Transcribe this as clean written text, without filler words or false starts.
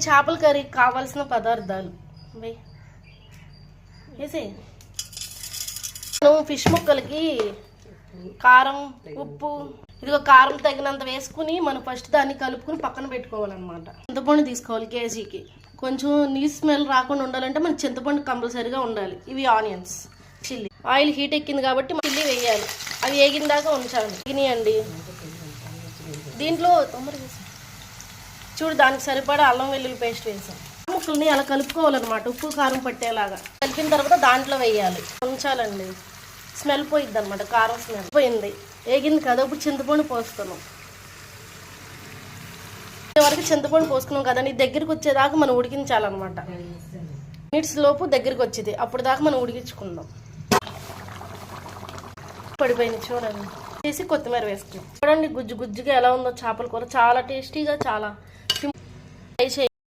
చేపల కర్రీకి కావాల్సిన పదార్థాలు వేసే. ఫిష్ ముక్కలకి కారం, ఉప్పు, ఇదిగో కారం తగినంత వేసుకుని మనం ఫస్ట్ దాన్ని కలుపుకుని పక్కన పెట్టుకోవాలన్నమాట. చింతపండు తీసుకోవాలి కేజీకి. కొంచెం నీసు స్మెల్ రాకుండా ఉండాలంటే మనకి చింతపండు కంపల్సరీగా ఉండాలి. ఇవి ఆనియన్స్, చిల్లీ. ఆయిల్ హీట్ ఎక్కింది కాబట్టి చిల్లీ వేయాలి. అవి వేగిన దాకా ఉంచాలి. తినేయండి. దీంట్లో చూడు దానికి సరిపడా అల్లం వెల్లుల్లి పేస్ట్ వేసాం. ముక్కల్ని అలా కలుపుకోవాలన్నమాట, ఉప్పు కారం పట్టేలాగా. కలిపిన తర్వాత దాంట్లో వేయాలి, ఉంచాలండి. స్మెల్ పోయిద్ది అనమాట, కారం స్మెల్ పోయింది. వేగింది కదా, ఇప్పుడు చింతపండు పోస్తున్నాం. వరకు చింతపండు పోసుకున్నాం కదండి, దగ్గరికి వచ్చేదాకా మనం ఉడికించాలన్నమాట. మినిట్స్ లోపు దగ్గరికి వచ్చేది, అప్పుడు దాకా మనం ఉడికించుకుందాం. పడిపోయింది చూడండి. తీసి కొత్తిమీర వేసుకుంటాం. చూడండి గుజ్జు గుజ్జుగా ఎలా ఉందో చేపల కూర. చాలా టేస్టీగా, చాలా